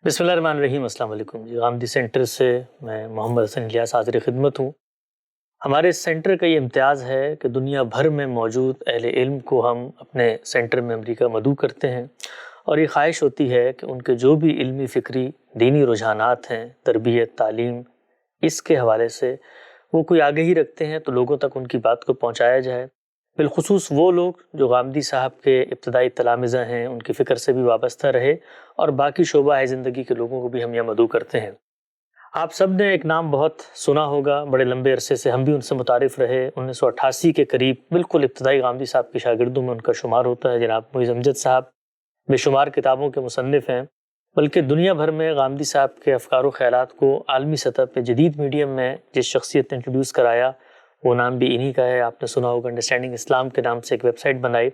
بسم اللہ الرحمن الرحیم۔ السلام علیکم جی، غامدی سینٹر سے میں محمد حسن الیاس حاضر خدمت ہوں۔ ہمارے اس سینٹر کا یہ امتیاز ہے کہ دنیا بھر میں موجود اہل علم کو ہم اپنے سینٹر میں امریکہ مدعو کرتے ہیں، اور یہ خواہش ہوتی ہے کہ ان کے جو بھی علمی فکری دینی رجحانات ہیں، تربیت، تعلیم، اس کے حوالے سے وہ کوئی آگہی رکھتے ہیں تو لوگوں تک ان کی بات کو پہنچایا جائے۔ بالخصوص وہ لوگ جو غامدی صاحب کے ابتدائی تلامذہ ہیں، ان کی فکر سے بھی وابستہ رہے، اور باقی شعبہ زندگی کے لوگوں کو بھی ہم یہ مدعو کرتے ہیں۔ آپ سب نے ایک نام بہت سنا ہوگا، بڑے لمبے عرصے سے ہم بھی ان سے متعارف رہے۔ 1988 کے قریب بالکل ابتدائی غامدی صاحب کے شاگردوں میں ان کا شمار ہوتا ہے۔ جناب معیز امجد صاحب بے شمار کتابوں کے مصنف ہیں، بلکہ دنیا بھر میں غامدی صاحب کے افکار و خیالات کو عالمی سطح پہ جدید میڈیم میں جس شخصیت نے انٹروڈیوس کرایا وہ نام بھی انہی کا ہے۔ آپ نے سنا ہوگا انڈرسٹینڈنگ اسلام کے نام سے ایک ویب سائٹ بنائی،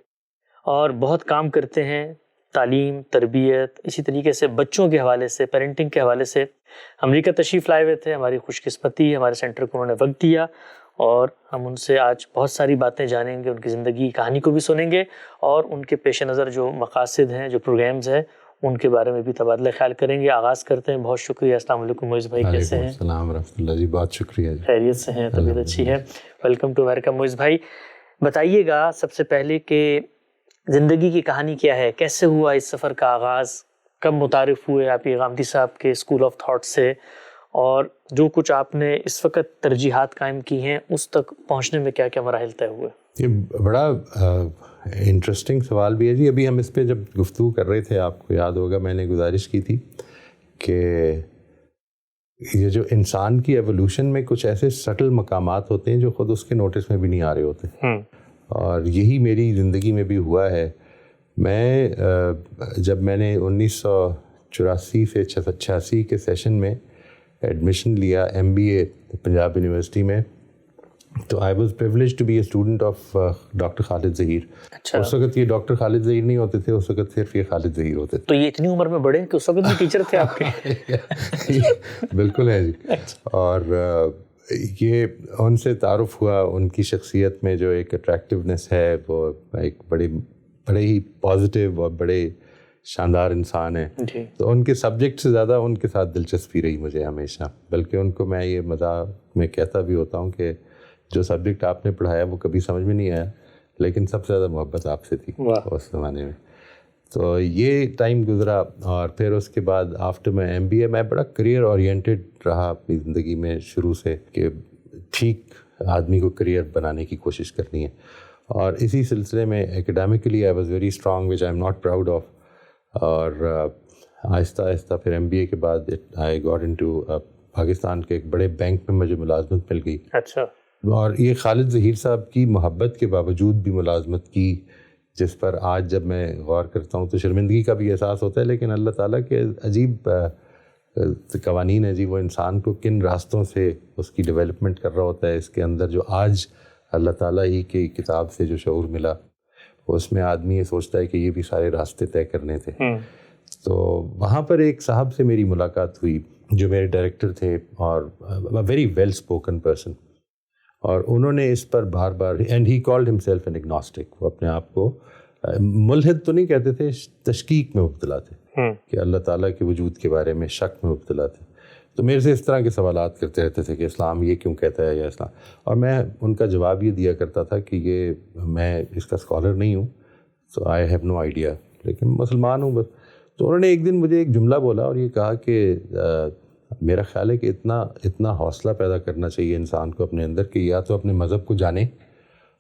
اور بہت کام کرتے ہیں تعلیم، تربیت، اسی طریقے سے بچوں کے حوالے سے، پیرنٹنگ کے حوالے سے۔ امریکہ تشریف لائے ہوئے تھے، ہماری خوش قسمتی، ہمارے سینٹر کو انہوں نے وقت دیا، اور ہم ان سے آج بہت ساری باتیں جانیں گے، ان کی زندگی کہانی کو بھی سنیں گے، اور ان کے پیش نظر جو مقاصد ہیں، جو پروگرامز ہیں، ان کے بارے میں بھی تبادلہ خیال کریں گے۔ آغاز کرتے ہیں۔ بہت شکریہ۔ السلام علیکم معیز بھائی، کیسے ہیں؟ السلام ورحمۃ اللہ جی، بہت شکریہ جی، خیریت سے ہیں؟ طبیعت اچھی ہے؟ ویلکم ٹو امریکہ۔ معیز بھائی بتائیے گا سب سے پہلے کہ زندگی کی کہانی کیا ہے، کیسے ہوا اس سفر کا آغاز، کب متعارف ہوئے آپ یہ غامدی صاحب کے اسکول آف تھاٹ سے، اور جو کچھ آپ نے اس وقت ترجیحات قائم کی ہیں اس تک پہنچنے میں کیا کیا مراحل طے ہوئے؟ یہ بڑا انٹرسٹنگ سوال بھی ہے جی۔ ابھی ہم اس پہ جب گفتگو کر رہے تھے، آپ کو یاد ہوگا میں نے گزارش کی تھی کہ یہ جو انسان کی ایوولوشن میں کچھ ایسے سٹل مقامات ہوتے ہیں جو خود اس کے نوٹس میں بھی نہیں آ رہے ہوتے، اور یہی میری زندگی میں بھی ہوا ہے۔ میں جب میں نے 1984 سے 86 کے سیشن میں ایڈمیشن لیا MBA پنجاب یونیورسٹی میں، تو I was privileged to be a student of doctor Khalid Zaheer. اس وقت یہ ڈاکٹر خالد ظہیر نہیں ہوتے تھے، اس وقت صرف یہ خالد ظہیر ہوتے تھے۔ تو یہ اتنی عمر میں بڑے ہیں کہ اس وقت بھی ٹیچر تھے آپ کے؟ بالکل ہے جی۔ اور یہ ان سے تعارف ہوا، ان کی شخصیت میں جو ایک اٹریکٹیونیس ہے، وہ ایک بڑے ہی پازیٹیو اور بڑے شاندار انسان ہیں۔ تو ان کے سبجیکٹ سے زیادہ ان کے ساتھ دلچسپی رہی مجھے ہمیشہ، بلکہ ان کو میں یہ مزاح میں کہتا بھی ہوتا ہوں کہ جو سبجیکٹ آپ نے پڑھایا وہ کبھی سمجھ میں نہیں آیا، لیکن سب سے زیادہ محبت آپ سے تھی اس زمانے میں۔ تو یہ ٹائم گزرا، اور پھر اس کے بعد آفٹر میں MBA میں بڑا کریئر اورینٹیڈ رہا اپنی زندگی میں شروع سے، کہ ٹھیک آدمی کو کریئر بنانے کی کوشش کرنی ہے، اور اسی سلسلے میں academically I was very strong which I am not proud of. اور آہستہ آہستہ پھر MBA کے بعد آئی گاٹ انٹو پاکستان کے ایک بڑے بینک میں مجھے ملازمت مل گئی۔ اچھا۔ اور یہ خالد ظہیر صاحب کی محبت کے باوجود بھی ملازمت کی، جس پر آج جب میں غور کرتا ہوں تو شرمندگی کا بھی احساس ہوتا ہے، لیکن اللہ تعالیٰ کے عجیب قوانین ہے جی۔ وہ انسان کو کن راستوں سے اس کی ڈیولپمنٹ کر رہا ہوتا ہے، اس کے اندر جو آج اللہ تعالیٰ ہی کی کتاب سے جو شعور ملا، اس میں آدمی یہ سوچتا ہے کہ یہ بھی سارے راستے طے کرنے تھے۔ تو وہاں پر ایک صاحب سے میری ملاقات ہوئی جو میرے ڈائریکٹر تھے، اور ویری ویل اسپوکن پرسن، اور انہوں نے اس پر بار بار، and he called himself an agnostic, وہ اپنے آپ کو ملحد تو نہیں کہتے تھے، تشکیک میں مبتلا تھے، کہ اللہ تعالیٰ کے وجود کے بارے میں شک میں مبتلا تھے۔ تو میرے سے اس طرح کے سوالات کرتے رہتے تھے کہ اسلام یہ کیوں کہتا ہے، یا اسلام، اور میں ان کا جواب یہ دیا کرتا تھا کہ یہ میں اس کا اسکالر نہیں ہوں، سو آئی ہیو نو آئیڈیا، لیکن مسلمان ہوں بس۔ تو انہوں نے ایک دن مجھے ایک جملہ بولا اور یہ کہا کہ میرا خیال ہے کہ اتنا حوصلہ پیدا کرنا چاہیے انسان کو اپنے اندر کہ یا تو اپنے مذہب کو جانے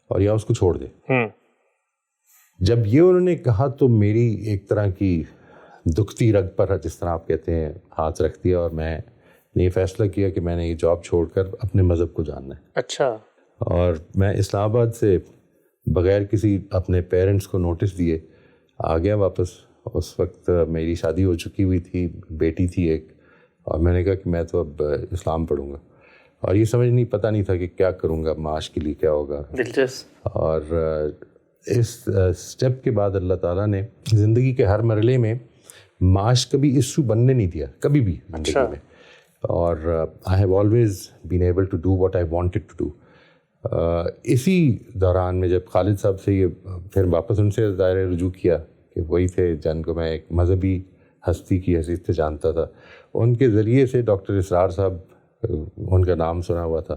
اور یا اس کو چھوڑ دے۔ جب یہ انہوں نے کہا تو میری ایک طرح کی دکھتی رگ پر، جس طرح آپ کہتے ہیں، ہاتھ رکھ دیا، اور میں نے یہ فیصلہ کیا کہ میں نے یہ جاب چھوڑ کر اپنے مذہب کو جاننا ہے۔ اچھا۔ اور میں اسلام آباد سے بغیر کسی اپنے پیرنٹس کو نوٹس دیے آ گیا واپس۔ اس وقت میری شادی ہو چکی ہوئی تھی، بیٹی تھی ایک، اور میں نے کہا کہ میں تو اب اسلام پڑھوں گا، اور یہ پتہ نہیں تھا کہ کیا کروں گا، معاش کے لیے کیا ہوگا۔ دلچسپ۔ اور اس سٹیپ کے بعد اللہ تعالیٰ نے زندگی کے ہر مرحلے میں معاش کبھی ایشو بننے نہیں دیا، کبھی بھی زندگی میں، اور I have always been able to do what I wanted to do. اسی دوران میں جب خالد صاحب سے یہ پھر واپس ان سے دائرۂ رجوع کیا، کہ وہی تھے جن کو میں ایک مذہبی ہستی کی حیثیت سے جانتا تھا. ان کے ذریعے سے ڈاکٹر اسرار صاحب, ان کا نام سنا ہوا تھا,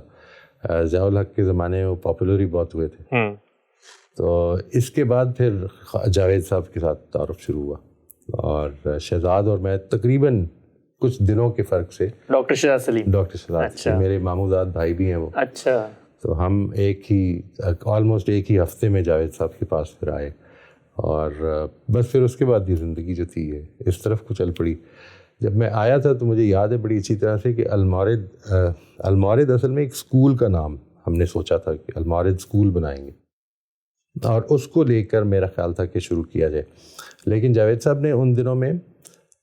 ضیاء الحق کے زمانے میں وہ پاپولر ہی بہت ہوئے تھے. تو اس کے بعد پھر جاوید صاحب کے ساتھ تعارف شروع ہوا, اور شہزاد اور میں تقریباً کچھ دنوں کے فرق سے, ڈاکٹر شہزاد سلیم میرے ماموزاد بھائی بھی ہیں وہ. اچھا. تو ہم آلموسٹ ایک ہی ہفتے میں جاوید صاحب کے پاس پھر آئے, اور بس پھر اس کے بعد یہ زندگی جو تھی ہے اس طرف کو چل پڑی. جب میں آیا تھا تو مجھے یاد ہے بڑی اچھی طرح سے کہ المورد اصل میں ایک اسکول کا نام ہم نے سوچا تھا کہ المورد اسکول بنائیں گے, اور اس کو لے کر میرا خیال تھا کہ شروع کیا جائے. لیکن جاوید صاحب نے ان دنوں میں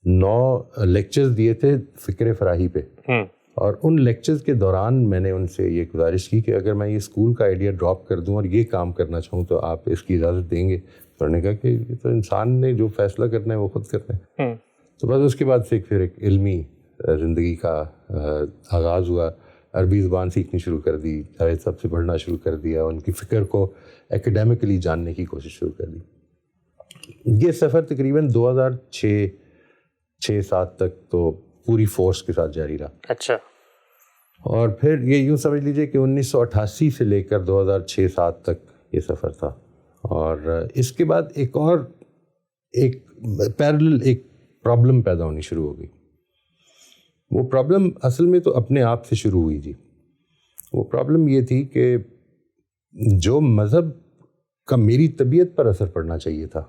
9 لیکچرز دیے تھے فکر فراہی پہ, اور ان لیکچرز کے دوران میں نے ان سے یہ گزارش کی کہ اگر میں یہ اسکول کا آئیڈیا ڈراپ کر دوں اور یہ کام کرنا چاہوں تو آپ اس کی اجازت دیں گے؟ انہوں نے کہا کہ یہ تو انسان نے جو فیصلہ کرنا ہے وہ خود کرنا ہے. تو بس اس کے بعد سے پھر ایک علمی زندگی کا آغاز ہوا. عربی زبان سیکھنی شروع کر دی, جاوید صاحب سے پڑھنا شروع کر دیا, ان کی فکر کو ایکڈیمکلی جاننے کی کوشش شروع کر دی. یہ سفر تقریباً 2006-07 تک تو پوری فورس کے ساتھ جاری رہا. اچھا. اور پھر یہ یوں سمجھ لیجئے کہ 1988 سے لے کر 2006-07 تک یہ سفر تھا. اور اس کے بعد ایک پیرلل ایک پرابلم پیدا ہونی شروع ہو گئی. وہ پرابلم اصل میں تو اپنے آپ سے شروع ہوئی جی. وہ پرابلم یہ تھی کہ جو مذہب کا میری طبیعت پر اثر پڑنا چاہیے تھا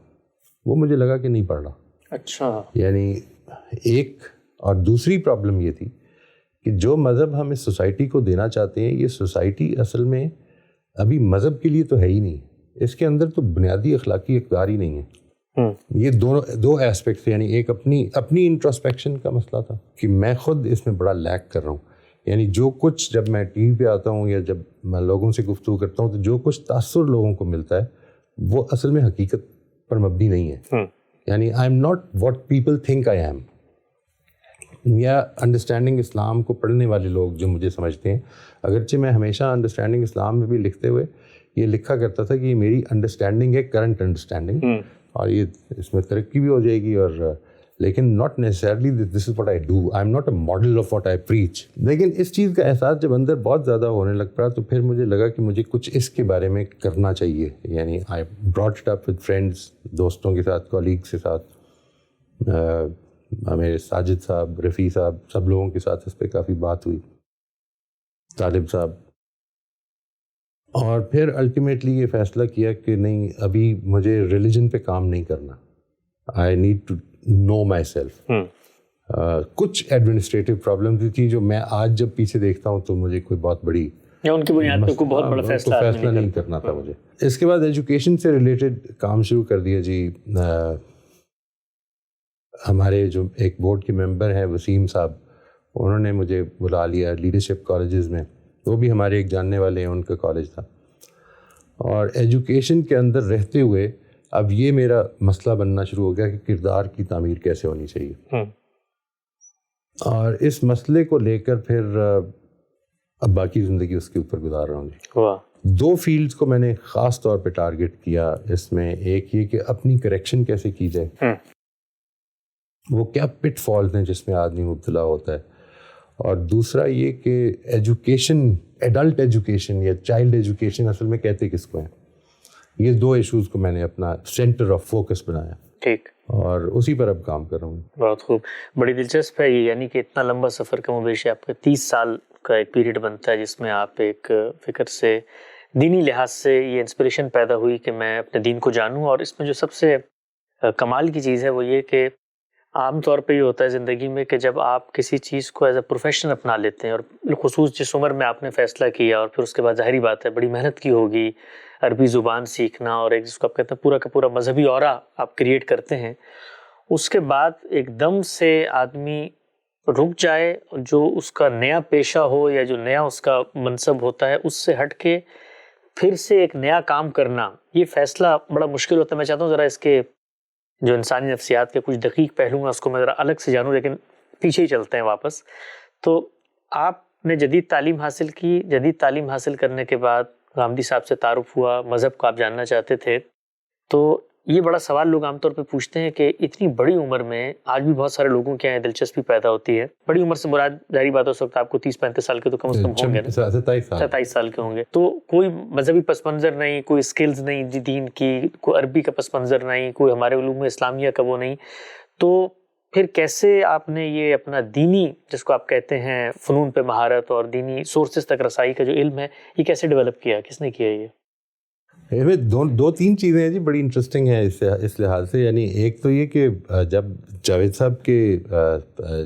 وہ مجھے لگا کہ نہیں پڑ رہا. اچھا. یعنی ایک, اور دوسری پرابلم یہ تھی کہ جو مذہب ہم اس سوسائٹی کو دینا چاہتے ہیں, یہ سوسائٹی اصل میں ابھی مذہب کے لیے تو ہے ہی نہیں, اس کے اندر تو بنیادی اخلاقی اقدار ہی نہیں ہے. یہ دو ایسپیکٹس, یعنی ایک اپنی انٹروسپیکشن کا مسئلہ تھا کہ میں خود اس میں بڑا لیک کر رہا ہوں. یعنی جو کچھ جب میں ٹی وی پہ آتا ہوں یا جب میں لوگوں سے گفتگو کرتا ہوں تو جو کچھ تاثر لوگوں کو ملتا ہے وہ اصل میں حقیقت پر مبنی نہیں ہے. یعنی I am not what people think I am. یا انڈرسٹینڈنگ اسلام کو پڑھنے والے لوگ جو مجھے سمجھتے ہیں, اگرچہ میں ہمیشہ انڈرسٹینڈنگ اسلام میں بھی لکھتے ہوئے یہ لکھا کرتا تھا کہ یہ میری انڈرسٹینڈنگ ہے, کرنٹ انڈرسٹینڈنگ, اور یہ اس میں ترقی بھی ہو جائے گی, اور لیکن not necessarily this is what I do, I am not a model of what I preach. لیکن اس چیز کا احساس جب اندر بہت زیادہ ہونے لگ پڑا تو پھر مجھے لگا کہ مجھے کچھ اس کے بارے میں کرنا چاہیے. یعنی I brought it up with friends, دوستوں کے ساتھ, کولیگس کے ساتھ, میرے ساجد صاحب, رفیع صاحب, سب لوگوں کے ساتھ اس پہ کافی بات ہوئی, طالب صاحب. اور پھر الٹیمیٹلی یہ فیصلہ کیا کہ نہیں, ابھی مجھے ریلیجن پہ کام نہیں کرنا, I need to know myself. کچھ ایڈمنسٹریٹو پرابلمز بھی تھی جو میں آج جب پیچھے دیکھتا ہوں تو مجھے کوئی بہت بڑی ان کی بنیاد پہ کوئی بہت بڑا فیصلہ نہیں کرنا تھا مجھے. اس کے بعد ایجوکیشن سے ریلیٹڈ کام شروع کر دیا جی. ہمارے جو ایک بورڈ کے ممبر ہیں وسیم صاحب, انہوں نے مجھے بلا لیا لیڈرشپ کالجز میں, وہ بھی ہمارے ایک جاننے والے ہیں, ان کا کالج تھا. اور ایجوکیشن کے اندر رہتے ہوئے اب یہ میرا مسئلہ بننا شروع ہو گیا کہ کردار کی تعمیر کیسے ہونی چاہیے. اور اس مسئلے کو لے کر پھر اب باقی زندگی اس کے اوپر گزار رہا ہوں جی. 2 فیلڈز کو میں نے خاص طور پہ ٹارگٹ کیا اس میں. ایک یہ کہ اپنی کریکشن کیسے کی جائے, وہ کیا پٹ فالز ہیں جس میں آدمی مبتلا ہوتا ہے, اور دوسرا یہ کہ ایجوکیشن, ایڈلٹ ایجوکیشن یا چائلڈ ایجوکیشن اصل میں کہتے کس کو ہیں. یہ 2 ایشوز کو میں نے اپنا سینٹر آف فوکس بنایا. ٹھیک. اور اسی پر اب کام کر رہا ہوں. بہت خوب, بڑی دلچسپ ہے یہ. یعنی کہ اتنا لمبا سفر کا مویشی آپ کا 30 سال کا ایک پیریڈ بنتا ہے جس میں آپ ایک فکر سے, دینی لحاظ سے یہ انسپریشن پیدا ہوئی کہ میں اپنے دین کو جانوں. اور اس میں جو سب سے کمال کی چیز ہے وہ یہ کہ عام طور پہ یہ ہوتا ہے زندگی میں کہ جب آپ کسی چیز کو ایز اے پروفیشن اپنا لیتے ہیں, اور بالخصوص جس عمر میں آپ نے فیصلہ کیا, اور پھر اس کے بعد ظاہری بات ہے بڑی محنت کی ہوگی, عربی زبان سیکھنا, اور ایک جس کو آپ کہتے ہیں پورا کا پورا مذہبی اورا آپ کریٹ کرتے ہیں, اس کے بعد ایک دم سے آدمی رک جائے, جو اس کا نیا پیشہ ہو یا جو نیا اس کا منصب ہوتا ہے اس سے ہٹ کے پھر سے ایک نیا کام کرنا, یہ فیصلہ بڑا مشکل ہوتا ہے. میں چاہتا ہوں ذرا اس کے جو انسانی نفسیات کے کچھ دقیق پہلو ہیں اس کو میں ذرا الگ سے جانوں, لیکن پیچھے ہی چلتے ہیں واپس. تو آپ نے جدید تعلیم حاصل کی, جدید تعلیم حاصل کرنے کے بعد غامدی صاحب سے تعارف ہوا, مذہب کو آپ جاننا چاہتے تھے, تو یہ بڑا سوال لوگ عام طور پہ پوچھتے ہیں کہ اتنی بڑی عمر میں آج بھی بہت سارے لوگوں کے یہاں دلچسپی پیدا ہوتی ہے. بڑی عمر سے مراد ظاہری بات ہے اس وقت آپ کو 30-35 سال کے تو کم از کم ہوں گے, 27 سال کے ہوں گے. تو کوئی مذہبی پس منظر نہیں, کوئی اسکلز نہیں دین کی, کوئی عربی کا پس منظر نہیں, کوئی ہمارے علوم اسلامیہ کا وہ نہیں. تو پھر کیسے آپ نے یہ اپنا دینی, جس کو آپ کہتے ہیں فنون پہ مہارت اور دینی سورسز تک رسائی کا جو علم ہے, یہ کیسے ڈیولپ کیا, کس نے کیا یہ؟ دو تین چیزیں ہیں جی بڑی انٹرسٹنگ ہیں اس لحاظ سے. یعنی ایک تو یہ کہ جب جاوید صاحب کے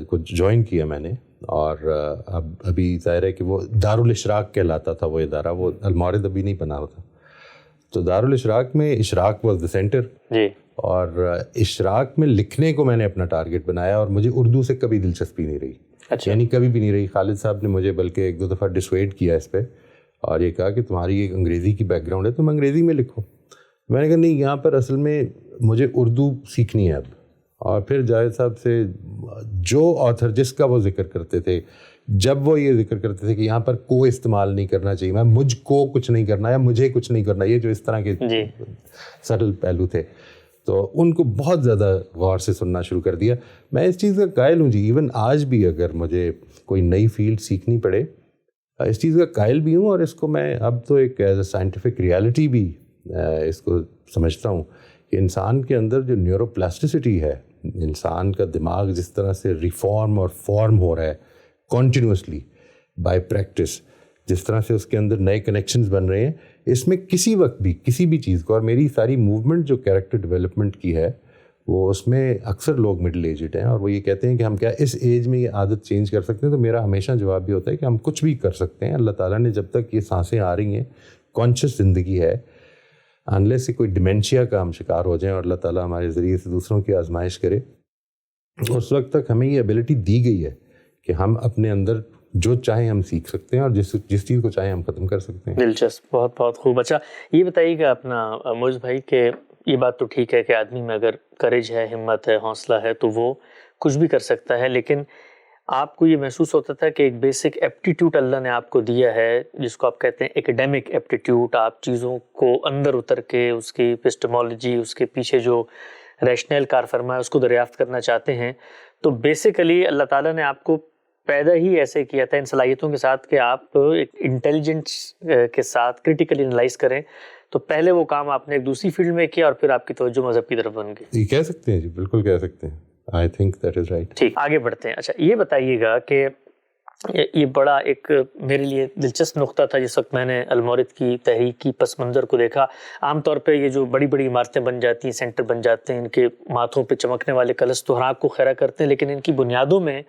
کو جوائن کیا میں نے, اور اب ابھی ظاہر ہے کہ وہ دارالاشراق کہلاتا تھا وہ ادارہ, وہ المعرض ابھی نہیں بنا ہوتا. تو دارالاشراق میں اشراق واز دا سینٹر جی, اور اشراق میں لکھنے کو میں نے اپنا ٹارگیٹ بنایا, اور مجھے اردو سے کبھی دلچسپی نہیں رہی. اچھا. یعنی کبھی بھی نہیں رہی. خالد صاحب نے مجھے بلکہ 1-2 دفعہ ڈسویڈ کیا اس پہ, اور یہ کہا کہ تمہاری ایک انگریزی کی بیک گراؤنڈ ہے, تم انگریزی میں لکھو. میں نے کہا نہیں, یہاں پر اصل میں مجھے اردو سیکھنی ہے اب. اور پھر جاوید صاحب سے جو آتھر جس کا وہ ذکر کرتے تھے, جب وہ یہ ذکر کرتے تھے کہ یہاں پر کو استعمال نہیں کرنا چاہیے, میں مجھ کو کچھ نہیں کرنا یا مجھے کچھ نہیں کرنا, یہ جو اس طرح کے سٹل پہلو تھے, تو ان کو بہت زیادہ غور سے سننا شروع کر دیا. میں اس چیز کا قائل ہوں جی, ایون آج بھی اگر مجھے کوئی نئی فیلڈ سیکھنی پڑے اس چیز کا قائل بھی ہوں, اور اس کو میں اب تو ایک ایز اے سائنٹیفک ریالٹی بھی اس کو سمجھتا ہوں کہ انسان کے اندر جو نیورو پلاسٹیسٹی ہے, انسان کا دماغ جس طرح سے ریفارم اور فارم ہو رہا ہے کنٹینیوسلی بائی پریکٹس, جس طرح سے اس کے اندر نئے کنیکشنز بن رہے ہیں, اس میں کسی وقت بھی کسی بھی چیز کو, اور میری ساری موومنٹ جو کیریکٹر ڈیولپمنٹ کی ہے وہ اس میں اکثر لوگ مڈل ایجڈ ہیں, اور وہ یہ کہتے ہیں کہ ہم کیا اس ایج میں یہ عادت چینج کر سکتے ہیں. تو میرا ہمیشہ جواب یہ ہوتا ہے کہ ہم کچھ بھی کر سکتے ہیں. اللہ تعالیٰ نے جب تک یہ سانسیں آ رہی ہیں, کانشیس زندگی ہے, انلیس سے کوئی ڈیمینشیا کا ہم شکار ہو جائیں اور اللہ تعالیٰ ہمارے ذریعے سے دوسروں کی آزمائش کرے, اس وقت تک ہمیں یہ ایبلٹی دی گئی ہے کہ ہم اپنے اندر جو چاہیں ہم سیکھ سکتے ہیں, اور جس چیز کو چاہیں ہم ختم کر سکتے ہیں. دلچسپ, بہت بہت خوب. اچھا یہ بتائیے گا اپنا موز بھائی کہ یہ بات تو ٹھیک ہے کہ آدمی میں اگر کریج ہے, ہمت ہے, حوصلہ ہے تو وہ کچھ بھی کر سکتا ہے, لیکن آپ کو یہ محسوس ہوتا تھا کہ ایک بیسک ایپٹیٹیوڈ اللہ نے آپ کو دیا ہے, جس کو آپ کہتے ہیں ایکیڈیمک ایپٹیٹیوڈ. آپ چیزوں کو اندر اتر کے اس کی ایپسٹمولوجی, اس کے پیچھے جو ریشنل کار فرما ہے اس کو دریافت کرنا چاہتے ہیں. تو بیسیکلی اللہ تعالیٰ نے آپ کو پیدا ہی ایسے کیا تھا ان صلاحیتوں کے ساتھ کہ آپ ایک انٹیلیجنس کے ساتھ کرٹیکلی انالائز کریں. تو پہلے وہ کام آپ نے ایک دوسری فیلڈ میں کیا, اور پھر آپ کی توجہ مذہب کی طرف بن گئی. یہ کہہ سکتے ہیں جی, بالکل کہہ سکتے ہیں. I think that is right. ٹھیک, آگے بڑھتے ہیں. اچھا یہ بتائیے گا کہ یہ بڑا ایک میرے لیے دلچسپ نقطہ تھا جس وقت میں نے المعرض کی تحریک کی پس منظر کو دیکھا. عام طور پہ یہ جو بڑی بڑی عمارتیں بن جاتی ہیں, سینٹر بن جاتے ہیں, ان کے ماتھوں پہ چمکنے والے کلش تو ہر آپ کو خیرہ کرتے ہیں, لیکن ان کی بنیادوں میں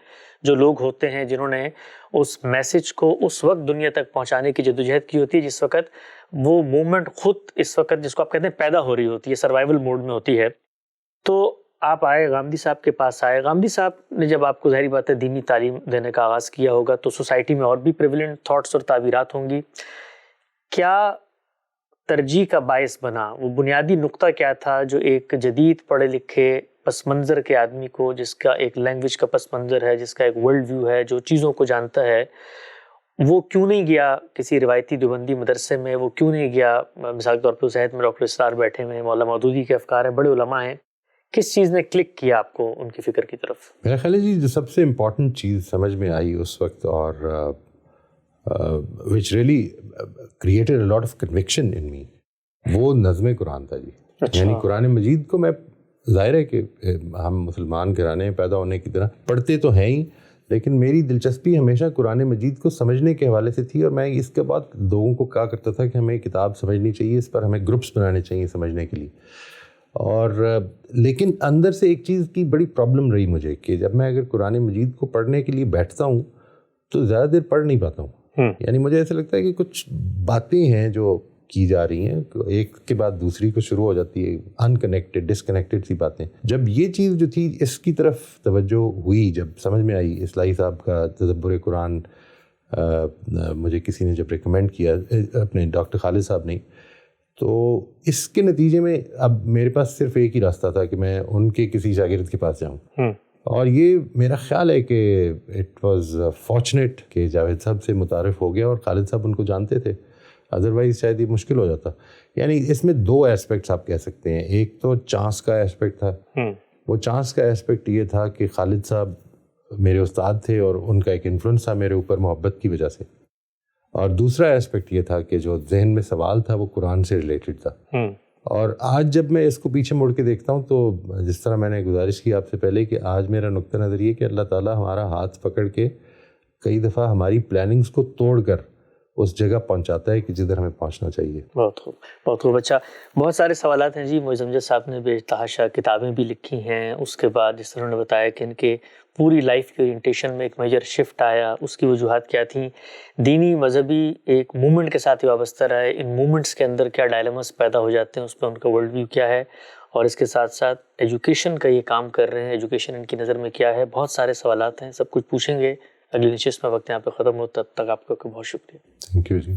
جو لوگ ہوتے ہیں جنہوں نے اس میسج کو اس وقت دنیا تک پہنچانے کی جدوجہد کی ہوتی ہے جس وقت وہ موومنٹ خود اس وقت جس کو آپ کہتے ہیں پیدا ہو رہی ہوتی ہے, سروائیول موڈ میں ہوتی ہے. تو آپ آئے, غامدی صاحب کے پاس آئے. غامدی صاحب نے جب آپ کو ظاہری بات ہے دینی تعلیم دینے کا آغاز کیا ہوگا تو سوسائٹی میں اور بھی پریویلنٹ تھاٹس اور تعبیرات ہوں گی. کیا ترجیح کا باعث بنا, وہ بنیادی نقطہ کیا تھا جو ایک جدید پڑھے لکھے پس منظر کے آدمی کو, جس کا ایک لینگویج کا پس منظر ہے, جس کا ایک ورلڈ ویو ہے, جو چیزوں کو جانتا ہے, وہ کیوں نہیں گیا کسی روایتی دیوبندی مدرسے میں, وہ کیوں نہیں گیا مثال کے طور پہ صحت میں ڈاکٹر اسرار بیٹھے ہوئے ہیں, مولانا مودودی کے افکار ہیں, بڑے علماء ہیں, کس چیز نے کلک کیا آپ کو ان کی فکر کی طرف؟ میرا خیال ہے جی جو سب سے امپورٹنٹ چیز سمجھ میں آئی اس وقت, اور which really created a lot of conviction in me, وہ نظم قرآن تھا جی. یعنی قرآن مجید کو میں, ظاہر ہے کہ ہم مسلمان گھرانے میں پیدا ہونے کی طرح پڑھتے تو ہیں ہی, لیکن میری دلچسپی ہمیشہ قرآن مجید کو سمجھنے کے حوالے سے تھی, اور میں اس کے بعد لوگوں کو کہا کرتا تھا کہ ہمیں کتاب سمجھنی چاہیے, اس پر ہمیں گروپس بنانے چاہیے سمجھنے کے لیے. اور لیکن اندر سے ایک چیز کی بڑی پرابلم رہی مجھے کہ جب میں اگر قرآن مجید کو پڑھنے کے لیے بیٹھتا ہوں تو زیادہ دیر پڑھ نہیں پاتا ہوں. یعنی مجھے ایسا لگتا ہے کہ کچھ باتیں ہیں جو کی جا رہی ہیں, ایک کے بعد دوسری کو شروع ہو جاتی ہے, انکنیکٹڈ ڈسکنیکٹڈ سی باتیں. جب یہ چیز جو تھی اس کی طرف توجہ ہوئی, جب سمجھ میں آئی اصلاحی صاحب کا تدبر قرآن, مجھے کسی نے جب ریکمینڈ کیا, اپنے ڈاکٹر خالد صاحب نے, تو اس کے نتیجے میں اب میرے پاس صرف ایک ہی راستہ تھا کہ میں ان کے کسی شاگرد کے پاس جاؤں. اور یہ میرا خیال ہے کہ اٹ واز فارچونیٹ کہ جاوید صاحب سے متعارف ہو گیا, اور خالد صاحب ان کو جانتے تھے. ادروائز شاید یہ مشکل ہو جاتا. یعنی اس میں دو ایسپیکٹس آپ کہہ سکتے ہیں. ایک تو چانس کا ایسپیکٹ تھا. وہ چانس کا ایسپیکٹ یہ تھا کہ خالد صاحب میرے استاد تھے اور ان کا ایک انفلوئنس تھا میرے اوپر محبت کی وجہ سے. اور دوسرا ایسپیکٹ یہ تھا کہ جو ذہن میں سوال تھا وہ قرآن سے ریلیٹڈ تھا. اور آج جب میں اس کو پیچھے مڑ کے دیکھتا ہوں تو جس طرح میں نے گزارش کی آپ سے پہلے کہ آج میرا نقطہ نظر یہ کہ اللہ تعالیٰ ہمارا ہاتھ پکڑ کے کئی دفعہ ہماری پلاننگز کو توڑ کر اس جگہ پہنچاتا ہے کہ جدھر ہمیں پہنچنا چاہیے. بہت خوب، بہت خوب. اچھا، بہت سارے سوالات ہیں جی. معظم امجد صاحب نے بے تحاشا کتابیں بھی لکھی ہیں. اس کے بعد جس طرح انہوں نے بتایا کہ ان کے پوری لائف کی اورینٹیشن میں ایک میجر شفٹ آیا. اس کی وجوہات کیا تھیں؟ دینی مذہبی ایک موومنٹ کے ساتھ ہی وابستہ رہے. ان موومنٹس کے اندر کیا ڈائلماز پیدا ہو جاتے ہیں، اس پہ ان کا ورلڈ ویو کیا ہے، اور اس کے ساتھ ساتھ ایجوکیشن کا یہ کام کر رہے ہیں. ایجوکیشن ان کی نظر میں کیا ہے؟ بہت سارے سوالات ہیں، سب کچھ پوچھیں گے. اگلی نشست میں وقت یہاں پہ ختم ہو، تب تک آپ کا بہت شکریہ. Thank you G.